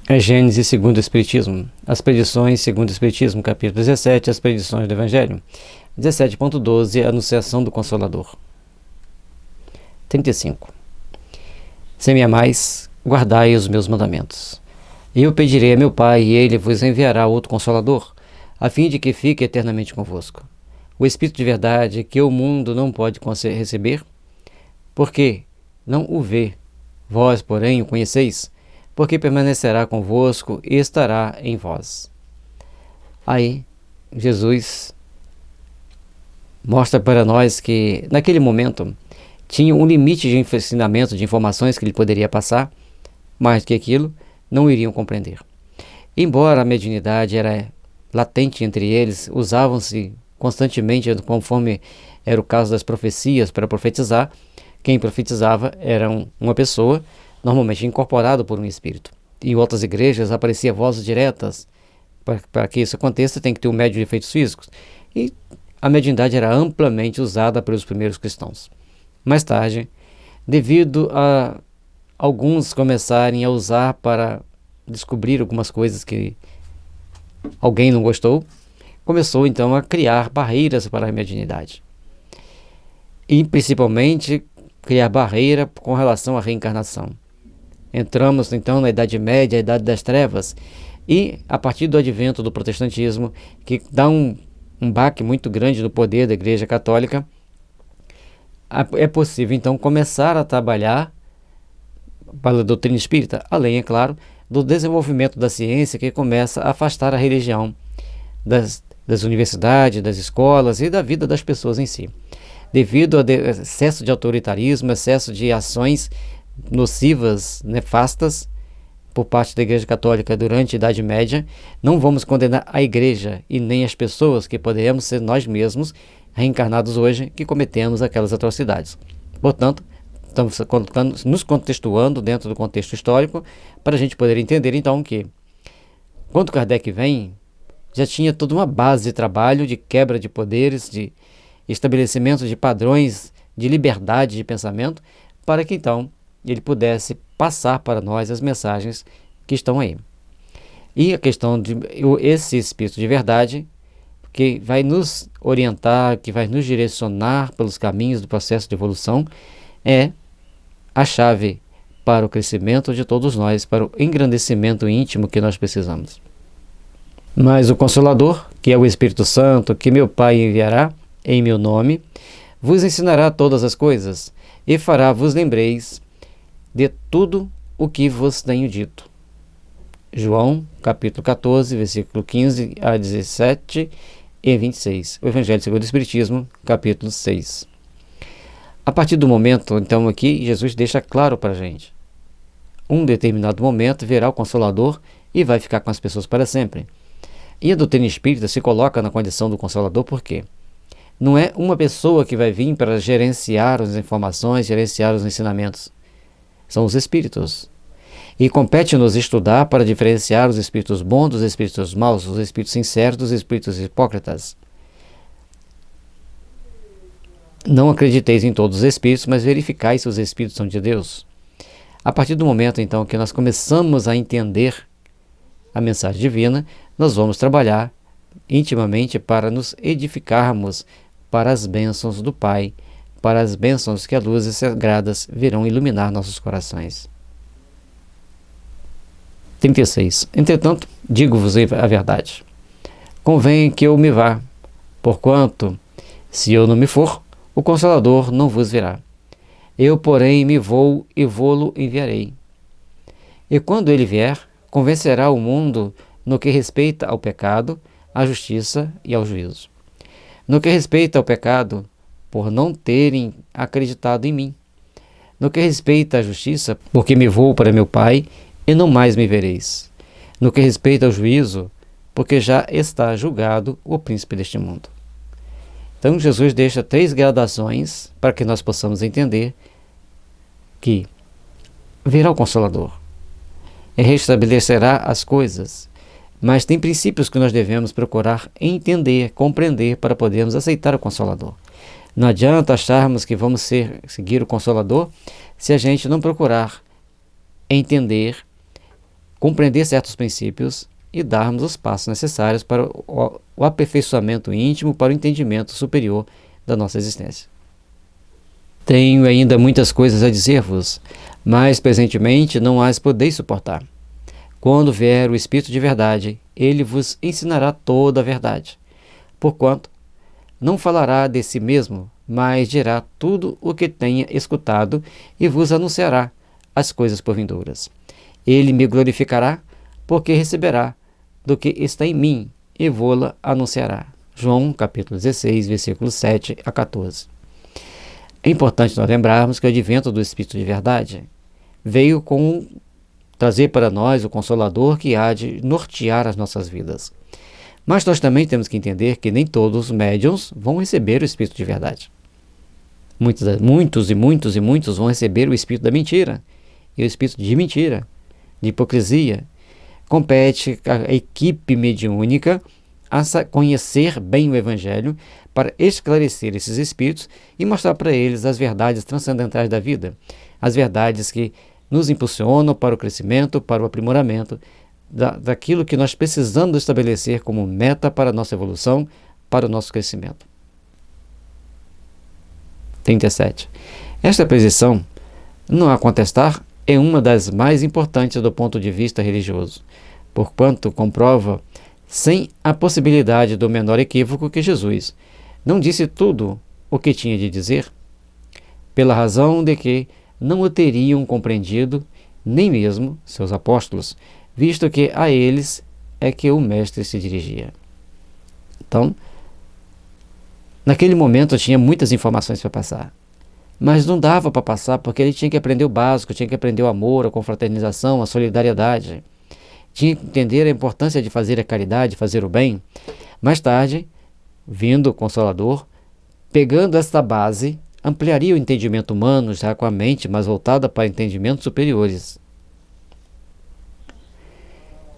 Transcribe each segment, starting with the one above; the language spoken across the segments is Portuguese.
A Gênesis segundo o Espiritismo. As Predições segundo o Espiritismo, capítulo 17, as Predições do Evangelho. 17.12, Anunciação do Consolador. 35. Se me amais, guardai os meus mandamentos. Eu pedirei a meu Pai, e ele vos enviará outro Consolador, a fim de que fique eternamente convosco. O Espírito de verdade, que o mundo não pode receber, porque não o vê. Vós, porém, o conheceis, porque permanecerá convosco e estará em vós. Aí, Jesus mostra para nós que, naquele momento, tinha um limite de ensinamento, de informações que ele poderia passar, mais que aquilo, não iriam compreender. Embora a mediunidade era latente entre eles, usavam-se constantemente, conforme era o caso das profecias, para profetizar. Quem profetizava era uma pessoa, normalmente incorporado por um espírito. Em outras igrejas aparecia vozes diretas. Para que isso aconteça, tem que ter um médium de efeitos físicos. E a mediunidade era amplamente usada pelos primeiros cristãos. Mais tarde, devido a alguns começarem a usar para descobrir algumas coisas que alguém não gostou, começou então a criar barreiras para a mediunidade. E principalmente criar barreira com relação à reencarnação. Entramos então na Idade Média, a Idade das Trevas, e a partir do advento do protestantismo, que dá um baque muito grande no poder da Igreja Católica, é possível então começar a trabalhar para a doutrina espírita, além, é claro, do desenvolvimento da ciência, que começa a afastar a religião das universidades, das escolas e da vida das pessoas em si. Devido ao excesso de autoritarismo, excesso de ações nocivas, nefastas, por parte da Igreja Católica durante a Idade Média, não vamos condenar a Igreja e nem as pessoas, que podemos ser nós mesmos, reencarnados hoje, que cometemos aquelas atrocidades. Portanto, estamos nos contextuando dentro do contexto histórico, para a gente poder entender então que, quando Kardec vem, já tinha toda uma base de trabalho, de quebra de poderes, de estabelecimento de padrões de liberdade de pensamento, para que então ele pudesse passar para nós as mensagens que estão aí. E a questão de esse Espírito de verdade, que vai nos orientar, que vai nos direcionar pelos caminhos do processo de evolução, é a chave para o crescimento de todos nós, para o engrandecimento íntimo que nós precisamos. Mas o Consolador, que é o Espírito Santo, que meu Pai enviará em meu nome, vos ensinará todas as coisas, e fará vos lembreis de tudo o que vos tenho dito. João, capítulo 14, versículo 15 a 17 e 26. O Evangelho segundo o Espiritismo, capítulo 6. A partir do momento, então, aqui, Jesus deixa claro para a gente. Um determinado momento virá o Consolador e vai ficar com as pessoas para sempre. E a doutrina espírita se coloca na condição do Consolador por quê? Não é uma pessoa que vai vir para gerenciar as informações, gerenciar os ensinamentos. São os espíritos. E compete-nos estudar para diferenciar os espíritos bons dos espíritos maus, os espíritos sinceros dos espíritos hipócritas. Não acrediteis em todos os espíritos, mas verificai se os espíritos são de Deus. A partir do momento, então, que nós começamos a entender a mensagem divina, nós vamos trabalhar intimamente para nos edificarmos para as bênçãos do Pai, para as bênçãos que as luzes sagradas virão iluminar nossos corações. 36. Entretanto, digo-vos a verdade. Convém que eu me vá, porquanto, se eu não me for, o Consolador não vos virá. Eu, porém, me vou e vô-lo enviarei. E quando ele vier, convencerá o mundo no que respeita ao pecado, à justiça e ao juízo. No que respeita ao pecado, por não terem acreditado em mim. No que respeita à justiça, porque me vou para meu Pai e não mais me vereis. No que respeita ao juízo, porque já está julgado o príncipe deste mundo. Então Jesus deixa 3 gradações para que nós possamos entender que virá o Consolador e restabelecerá as coisas, mas tem princípios que nós devemos procurar entender, compreender para podermos aceitar o Consolador. Não adianta acharmos que vamos seguir o Consolador se a gente não procurar entender, compreender certos princípios e darmos os passos necessários para o aperfeiçoamento íntimo, para o entendimento superior da nossa existência. Tenho ainda muitas coisas a dizer-vos, mas presentemente não as podeis suportar. Quando vier o Espírito de verdade, ele vos ensinará toda a verdade. Porquanto não falará de si mesmo, mas dirá tudo o que tenha escutado e vos anunciará as coisas por vindouras. Ele me glorificará, porque receberá do que está em mim e vô-la anunciará. João capítulo 16, versículos 7 a 14. É importante nós lembrarmos que o advento do Espírito de verdade veio trazer para nós o Consolador que há de nortear as nossas vidas. Mas nós também temos que entender que nem todos os médiuns vão receber o Espírito de verdade. Muitos vão receber o Espírito da mentira e o Espírito de mentira, de hipocrisia. Compete à equipe mediúnica a conhecer bem o Evangelho para esclarecer esses espíritos e mostrar para eles as verdades transcendentais da vida, as verdades que nos impulsionam para o crescimento, para o aprimoramento daquilo que nós precisamos estabelecer como meta para a nossa evolução, para o nosso crescimento. 37. Esta posição, não há contestar, é uma das mais importantes do ponto de vista religioso, porquanto comprova, sem a possibilidade do menor equívoco, que Jesus não disse tudo o que tinha de dizer, pela razão de que não o teriam compreendido, nem mesmo seus apóstolos, visto que a eles é que o Mestre se dirigia. Então, naquele momento tinha muitas informações para passar, mas não dava para passar porque ele tinha que aprender o básico, tinha que aprender o amor, a confraternização, a solidariedade, tinha que entender a importância de fazer a caridade, fazer o bem. Mais tarde, vindo o Consolador, pegando esta base, ampliaria o entendimento humano, já com a mente mais voltada para entendimentos superiores.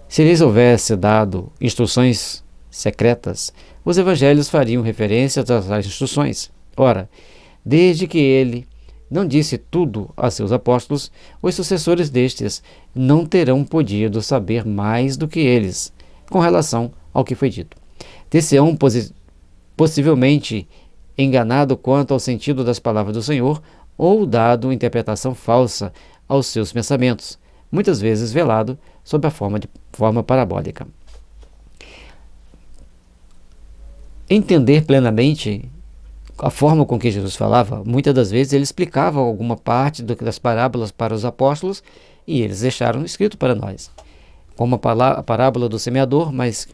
Se lhes houvesse dado instruções secretas, os evangelhos fariam referência a tais instruções. Ora, desde que ele não disse tudo a seus apóstolos, os sucessores destes não terão podido saber mais do que eles, com relação ao que foi dito. Ter-se-ão possivelmente enganado quanto ao sentido das palavras do Senhor, ou dado interpretação falsa aos seus pensamentos, muitas vezes velado sob a forma parabólica. Entender plenamente a forma com que Jesus falava, muitas das vezes ele explicava alguma parte das parábolas para os apóstolos e eles deixaram escrito para nós, como a parábola do semeador, mas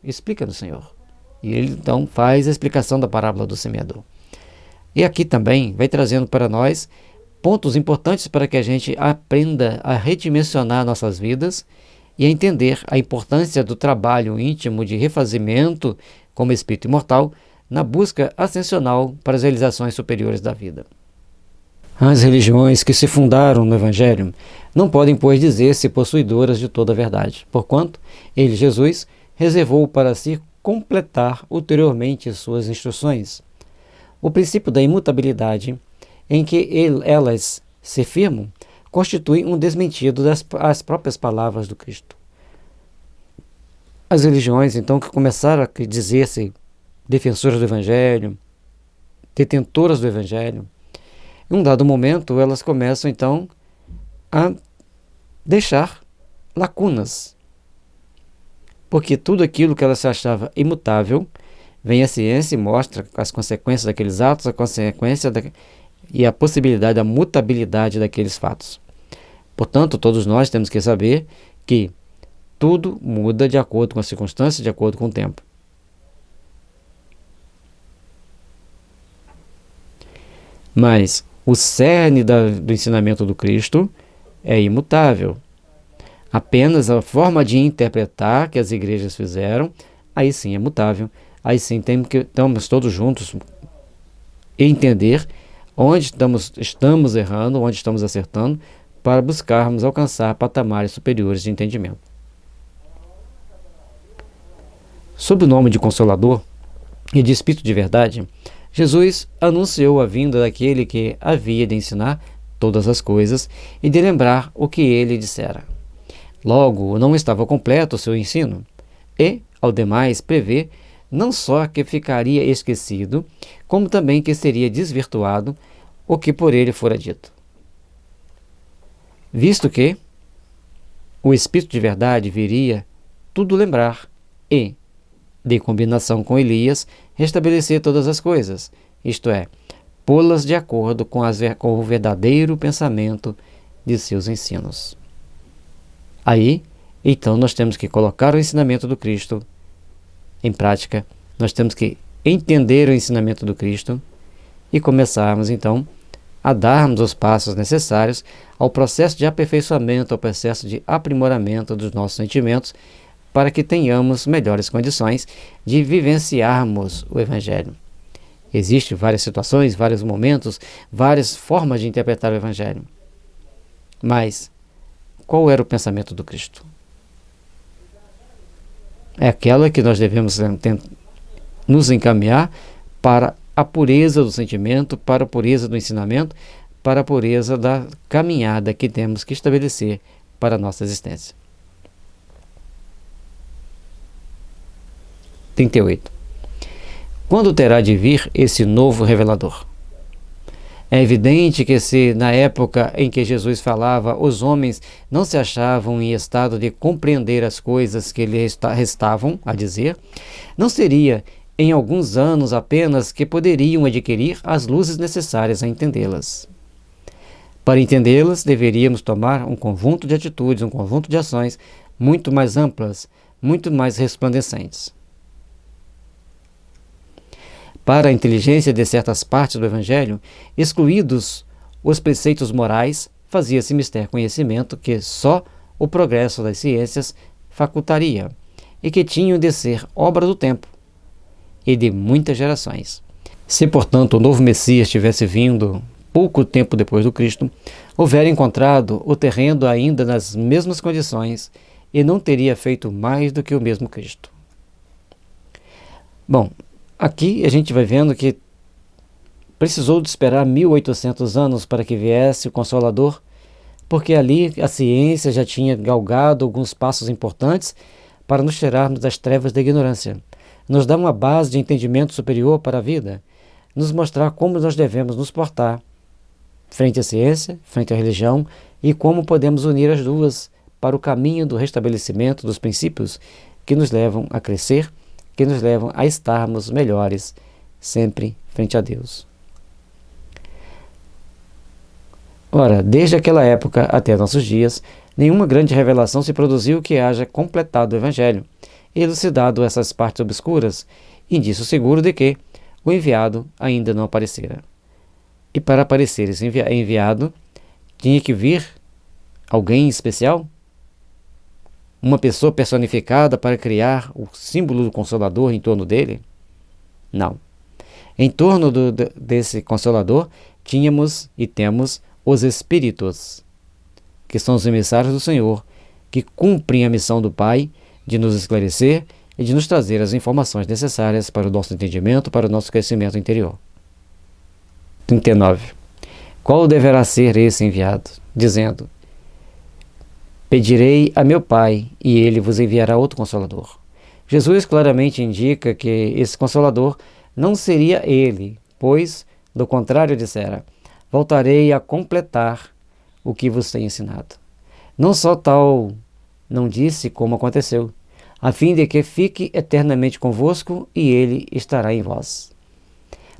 explica no Senhor. E ele então faz a explicação da parábola do semeador. E aqui também vai trazendo para nós pontos importantes para que a gente aprenda a redimensionar nossas vidas e a entender a importância do trabalho íntimo de refazimento como espírito imortal na busca ascensional para as realizações superiores da vida. As religiões que se fundaram no Evangelho não podem, pois, dizer-se possuidoras de toda a verdade, porquanto ele, Jesus, reservou para si completar ulteriormente suas instruções. O princípio da imutabilidade em que elas se firmam constitui um desmentido das próprias palavras do Cristo. As religiões, então, que começaram a dizer-se defensoras do Evangelho, detentoras do Evangelho, em um dado momento elas começam, então, a deixar lacunas, porque tudo aquilo que ela se achava imutável, vem a ciência e mostra as consequências daqueles atos, a consequência e a possibilidade da mutabilidade daqueles fatos. Portanto, todos nós temos que saber que tudo muda de acordo com as circunstâncias, de acordo com o tempo. Mas o cerne do ensinamento do Cristo é imutável. Apenas a forma de interpretar que as igrejas fizeram, aí sim é mutável. Aí sim estamos todos juntos entender onde estamos errando, onde estamos acertando, para buscarmos alcançar patamares superiores de entendimento. Sob o nome de Consolador e de Espírito de Verdade, Jesus anunciou a vinda daquele que havia de ensinar todas as coisas e de lembrar o que ele dissera. Logo, não estava completo o seu ensino. E, ao demais, prevê não só que ficaria esquecido, como também que seria desvirtuado o que por ele fora dito. Visto que o Espírito de verdade viria tudo lembrar e, de combinação com Elias, restabelecer todas as coisas, isto é, pô-las de acordo com o verdadeiro pensamento de seus ensinos. Aí, então, nós temos que colocar o ensinamento do Cristo em prática, nós temos que entender o ensinamento do Cristo e começarmos, então, a darmos os passos necessários ao processo de aperfeiçoamento, ao processo de aprimoramento dos nossos sentimentos, para que tenhamos melhores condições de vivenciarmos o Evangelho. Existem várias situações, vários momentos, várias formas de interpretar o Evangelho. Mas, qual era o pensamento do Cristo? É aquela que nós devemos nos encaminhar para a pureza do sentimento, para a pureza do ensinamento, para a pureza da caminhada que temos que estabelecer para a nossa existência. 38. Quando terá de vir esse novo revelador? É evidente que se na época em que Jesus falava, os homens não se achavam em estado de compreender as coisas que lhe restavam a dizer, não seria em alguns anos apenas que poderiam adquirir as luzes necessárias a entendê-las. Para entendê-las, deveríamos tomar um conjunto de atitudes, um conjunto de ações muito mais amplas, muito mais resplandecentes. Para a inteligência de certas partes do Evangelho, excluídos os preceitos morais, fazia-se mister conhecimento que só o progresso das ciências facultaria, e que tinham de ser obra do tempo e de muitas gerações. Se, portanto, o novo Messias tivesse vindo pouco tempo depois do Cristo, houver encontrado o terreno ainda nas mesmas condições e não teria feito mais do que o mesmo Cristo. Bom, aqui a gente vai vendo que precisou de esperar 1800 anos para que viesse o Consolador, porque ali a ciência já tinha galgado alguns passos importantes para nos tirarmos das trevas da ignorância, nos dar uma base de entendimento superior para a vida, nos mostrar como nós devemos nos portar frente à ciência, frente à religião, e como podemos unir as duas para o caminho do restabelecimento dos princípios que nos levam a crescer, que nos levam a estarmos melhores sempre frente a Deus. Ora, desde aquela época até nossos dias, nenhuma grande revelação se produziu que haja completado o Evangelho, elucidado essas partes obscuras, indício seguro de que o enviado ainda não aparecera. E para aparecer esse enviado, tinha que vir alguém especial? Uma pessoa personificada para criar o símbolo do Consolador em torno dele? Não. Em torno desse Consolador, tínhamos e temos os Espíritos, que são os emissários do Senhor, que cumprem a missão do Pai de nos esclarecer e de nos trazer as informações necessárias para o nosso entendimento, para o nosso crescimento interior. 39. Qual deverá ser esse enviado? Dizendo: pedirei a meu Pai, e ele vos enviará outro Consolador. Jesus claramente indica que esse Consolador não seria ele, pois, do contrário, dissera: voltarei a completar o que vos tenho ensinado. Não só tal não disse como aconteceu, a fim de que fique eternamente convosco e ele estará em vós.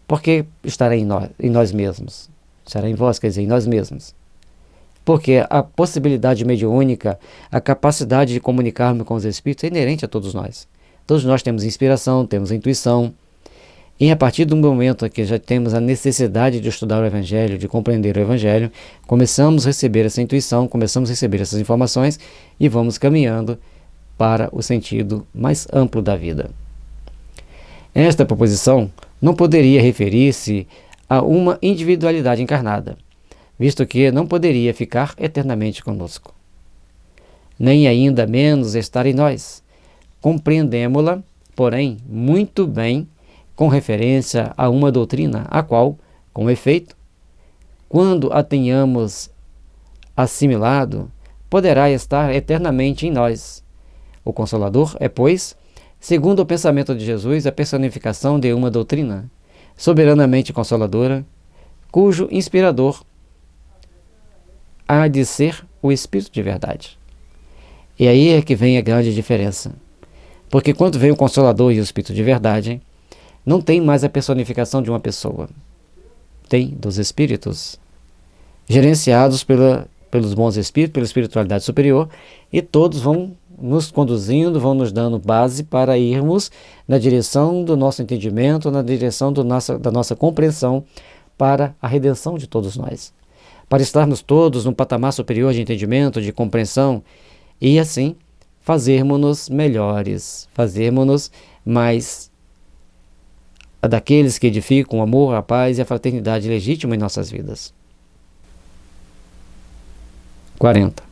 Porque estará em nós mesmos. Estará em vós, quer dizer, em nós mesmos. Porque a possibilidade mediúnica, a capacidade de comunicarmos com os Espíritos é inerente a todos nós. Todos nós temos inspiração, temos intuição. E a partir do momento em que já temos a necessidade de estudar o Evangelho, de compreender o Evangelho, começamos a receber essa intuição, começamos a receber essas informações e vamos caminhando para o sentido mais amplo da vida. Esta proposição não poderia referir-se a uma individualidade encarnada, visto que não poderia ficar eternamente conosco, nem ainda menos estar em nós. Compreendemo-la, porém, muito bem com referência a uma doutrina, a qual, com efeito, quando a tenhamos assimilado, poderá estar eternamente em nós. O Consolador é, pois, segundo o pensamento de Jesus, a personificação de uma doutrina soberanamente consoladora, cujo inspirador há de ser o Espírito de verdade. E aí é que vem a grande diferença. Porque quando vem o Consolador e o Espírito de verdade, não tem mais a personificação de uma pessoa. Tem dos Espíritos, gerenciados pelos bons Espíritos, pela espiritualidade superior, e todos vão nos conduzindo, vão nos dando base para irmos na direção do nosso entendimento, na direção da nossa compreensão para a redenção de todos nós. Para estarmos todos num patamar superior de entendimento, de compreensão, e assim fazermos-nos melhores, fazermos-nos mais daqueles que edificam o amor, a paz e a fraternidade legítima em nossas vidas. 40.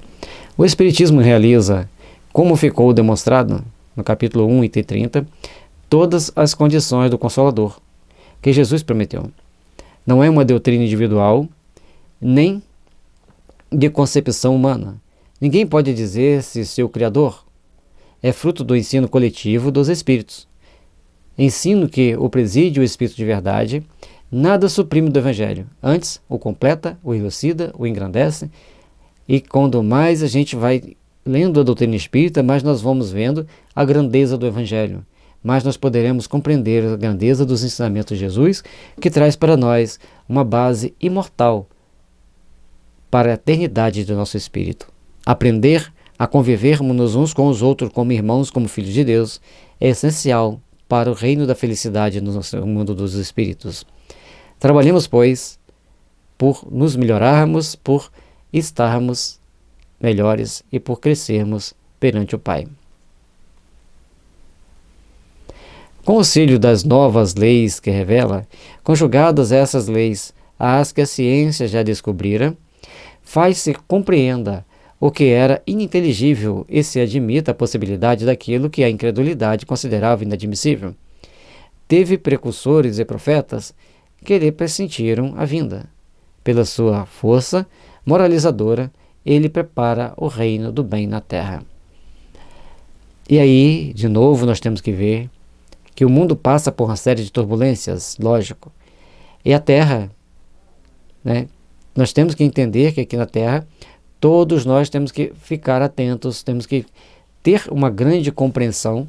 O Espiritismo realiza, como ficou demonstrado no capítulo 1, item 30, todas as condições do Consolador, que Jesus prometeu. Não é uma doutrina individual, nem de concepção humana. Ninguém pode dizer se seu Criador é fruto do ensino coletivo dos Espíritos. Ensino que o preside o Espírito de verdade, nada suprime do Evangelho. Antes, o completa, o elucida, o engrandece, e quando mais a gente vai lendo a doutrina espírita, mais nós vamos vendo a grandeza do Evangelho, mais nós poderemos compreender a grandeza dos ensinamentos de Jesus, que traz para nós uma base imortal para a eternidade do nosso espírito. Aprender a convivermos uns com os outros como irmãos, como filhos de Deus, é essencial para o reino da felicidade no nosso mundo dos espíritos. Trabalhemos, pois, por nos melhorarmos, por estarmos melhores e por crescermos perante o Pai. Com o auxílio das novas leis que revela, conjugadas essas leis às que a ciência já descobrira, faz-se compreenda o que era ininteligível e se admita a possibilidade daquilo que a incredulidade considerava inadmissível. Teve precursores e profetas que lhe pressentiram a vinda. Pela sua força moralizadora, ele prepara o reino do bem na Terra. E aí, de novo, nós temos que ver que o mundo passa por uma série de turbulências, lógico. E a Terra, nós temos que entender que aqui na Terra, todos nós temos que ficar atentos, temos que ter uma grande compreensão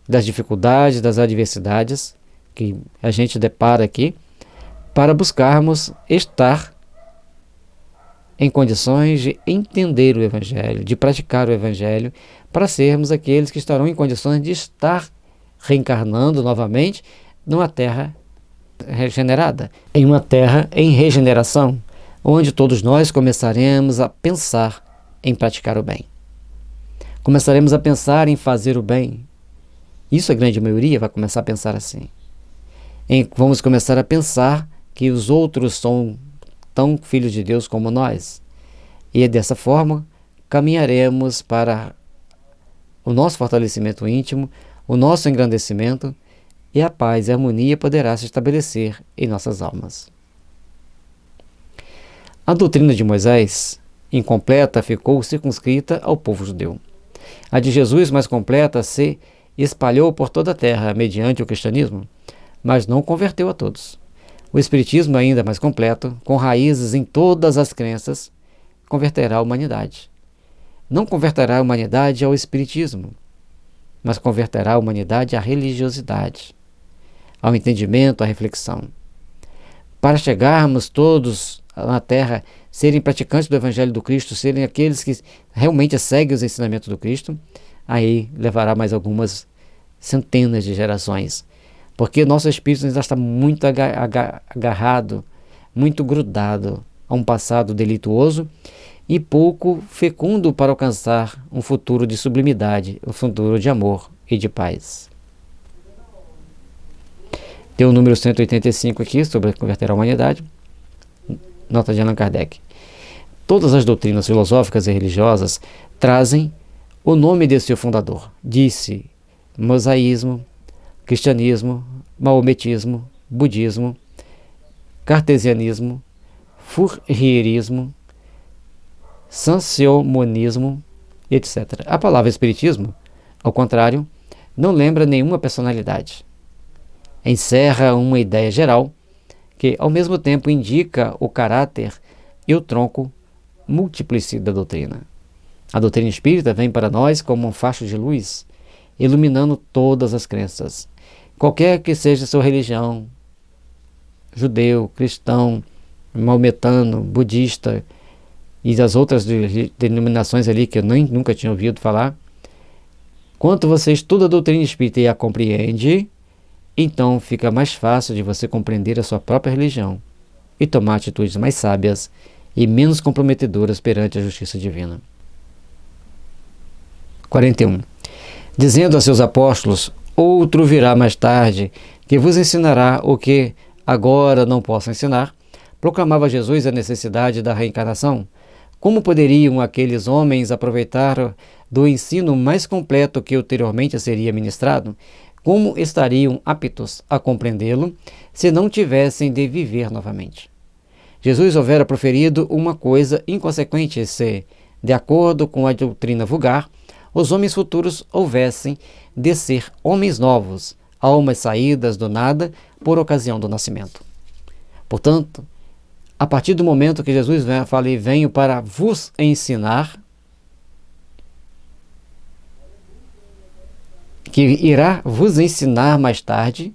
das dificuldades, das adversidades que a gente depara aqui, para buscarmos estar em condições de entender o Evangelho, de praticar o Evangelho, para sermos aqueles que estarão em condições de estar reencarnando novamente numa terra regenerada, em uma terra em regeneração, onde todos nós começaremos a pensar em praticar o bem. Começaremos a pensar em fazer o bem. Isso a grande maioria vai começar a pensar assim. Vamos começar a pensar que os outros são tão filhos de Deus como nós. E dessa forma, caminharemos para o nosso fortalecimento íntimo, o nosso engrandecimento, e a paz e a harmonia poderá se estabelecer em nossas almas. A doutrina de Moisés, incompleta, ficou circunscrita ao povo judeu. A de Jesus, mais completa, se espalhou por toda a terra mediante o cristianismo, mas não converteu a todos. O Espiritismo, ainda mais completo, com raízes em todas as crenças, converterá a humanidade. Não converterá a humanidade ao Espiritismo, mas converterá a humanidade à religiosidade, ao entendimento, à reflexão. Para chegarmos todos na Terra, serem praticantes do Evangelho do Cristo, serem aqueles que realmente seguem os ensinamentos do Cristo, aí levará mais algumas centenas de gerações. Porque nosso espírito ainda está muito agarrado, muito grudado a um passado delituoso e pouco fecundo para alcançar um futuro de sublimidade, um futuro de amor e de paz. Tem o número 185 aqui, sobre converter a humanidade. Nota de Allan Kardec. Todas as doutrinas filosóficas e religiosas trazem o nome de seu fundador. Disse mosaísmo, cristianismo, maometismo, budismo, cartesianismo, fourierismo, sancionismo, etc. A palavra espiritismo, ao contrário, não lembra nenhuma personalidade. Encerra uma ideia geral que, ao mesmo tempo, indica o caráter e o tronco múltiplice da doutrina. A doutrina espírita vem para nós como um facho de luz, iluminando todas as crenças, qualquer que seja sua religião, judeu, cristão, maometano, budista e das outras denominações ali que eu nunca tinha ouvido falar. Quanto você estuda a doutrina espírita e a compreende, então fica mais fácil de você compreender a sua própria religião e tomar atitudes mais sábias e menos comprometedoras perante a justiça divina. 41. Dizendo a seus apóstolos: outro virá mais tarde, que vos ensinará o que agora não posso ensinar, proclamava Jesus a necessidade da reencarnação. Como poderiam aqueles homens aproveitar do ensino mais completo que ulteriormente seria ministrado? Como estariam aptos a compreendê-lo se não tivessem de viver novamente? Jesus houvera proferido uma coisa inconsequente se, de acordo com a doutrina vulgar, os homens futuros houvessem de ser homens novos, almas saídas do nada por ocasião do nascimento. Portanto, a partir do momento que Jesus fala: venho para vos ensinar, que irá vos ensinar mais tarde,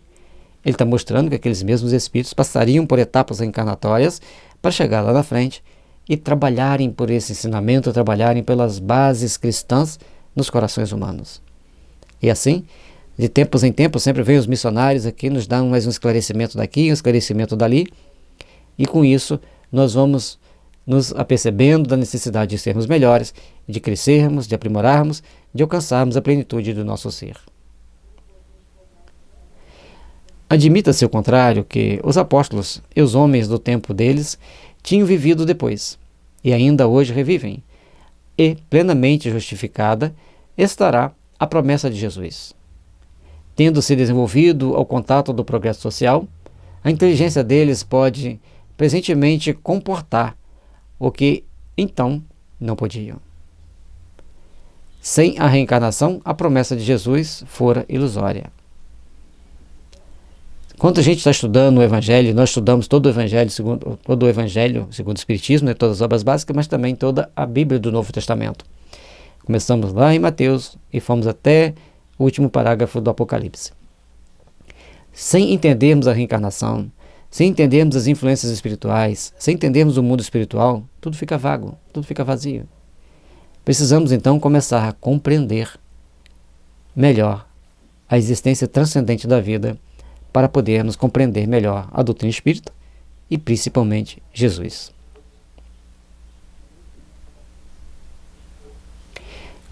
ele está mostrando que aqueles mesmos espíritos passariam por etapas reencarnatórias para chegar lá na frente e trabalharem por esse ensinamento, trabalharem pelas bases cristãs nos corações humanos. E assim, de tempos em tempos, sempre vem os missionários aqui, nos dão mais um esclarecimento daqui, um esclarecimento dali, e com isso nós vamos nos apercebendo da necessidade de sermos melhores, de crescermos, de aprimorarmos, de alcançarmos a plenitude do nosso ser. Admita-se, ao contrário, que os apóstolos e os homens do tempo deles tinham vivido depois, e ainda hoje revivem, e, plenamente justificada, estará a promessa de Jesus. Tendo se desenvolvido ao contato do progresso social, a inteligência deles pode presentemente comportar o que então não podiam. Sem a reencarnação, a promessa de Jesus fora ilusória. Quando a gente está estudando o Evangelho, nós estudamos todo o Evangelho segundo o Espiritismo, né, todas as obras básicas, mas também toda a Bíblia do Novo Testamento. Começamos lá em Mateus e fomos até o último parágrafo do Apocalipse. Sem entendermos a reencarnação, sem entendermos as influências espirituais, sem entendermos o mundo espiritual, tudo fica vago, tudo fica vazio. Precisamos então começar a compreender melhor a existência transcendente da vida para podermos compreender melhor a doutrina espírita e principalmente Jesus.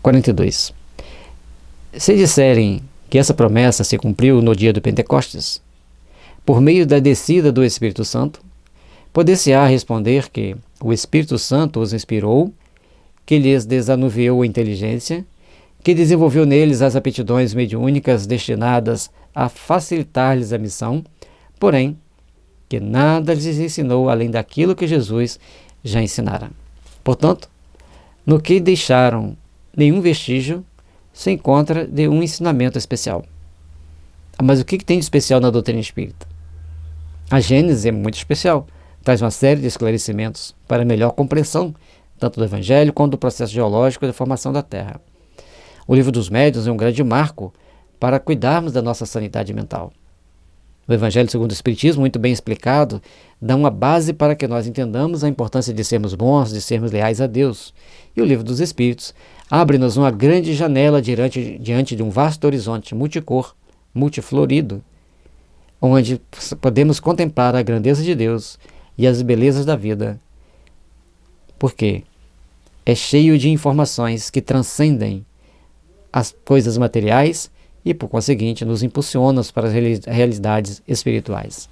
42. Se disserem que essa promessa se cumpriu no dia do Pentecostes, por meio da descida do Espírito Santo, poder-se-á responder que o Espírito Santo os inspirou, que lhes desanuviou a inteligência, que desenvolveu neles as aptidões mediúnicas destinadas a facilitar-lhes a missão, porém, que nada lhes ensinou além daquilo que Jesus já ensinara. Portanto, no que deixaram nenhum vestígio, se encontra de um ensinamento especial. Mas o que tem de especial na doutrina espírita? A Gênese é muito especial, traz uma série de esclarecimentos para melhor compreensão tanto do Evangelho quanto do processo geológico da formação da Terra. O Livro dos Médiuns é um grande marco para cuidarmos da nossa sanidade mental. O Evangelho segundo o Espiritismo, muito bem explicado, dá uma base para que nós entendamos a importância de sermos bons, de sermos leais a Deus. E o Livro dos Espíritos abre-nos uma grande janela diante de um vasto horizonte multicor, multiflorido, onde podemos contemplar a grandeza de Deus e as belezas da vida, porque é cheio de informações que transcendem as coisas materiais e, por conseguinte, nos impulsionam para as realidades espirituais.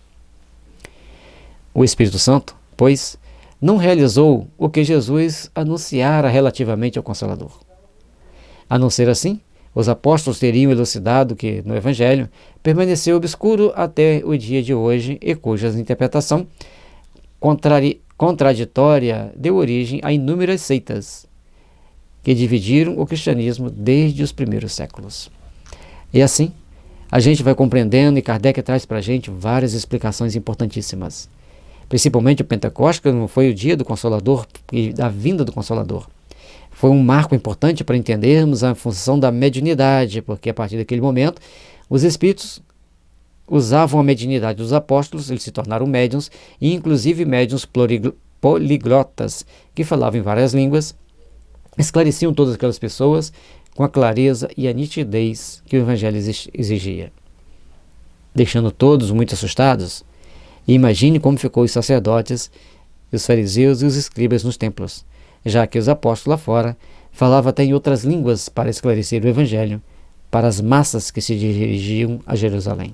O Espírito Santo, pois, não realizou o que Jesus anunciara relativamente ao Consolador. A não ser assim, os apóstolos teriam elucidado que, no Evangelho, permaneceu obscuro até o dia de hoje e cuja interpretação contraditória deu origem a inúmeras seitas que dividiram o cristianismo desde os primeiros séculos. E assim, a gente vai compreendendo, e Kardec traz para a gente várias explicações importantíssimas. Principalmente o Pentecostes, que não foi o dia do Consolador e da vinda do Consolador. Foi um marco importante para entendermos a função da mediunidade, porque a partir daquele momento, os espíritos usavam a mediunidade dos apóstolos, eles se tornaram médiuns, e inclusive médiuns poliglotas, que falavam em várias línguas, esclareciam todas aquelas pessoas com a clareza e a nitidez que o Evangelho exigia. Deixando todos muito assustados, e imagine como ficou os sacerdotes, os fariseus e os escribas nos templos, já que os apóstolos lá fora falavam até em outras línguas para esclarecer o Evangelho para as massas que se dirigiam a Jerusalém.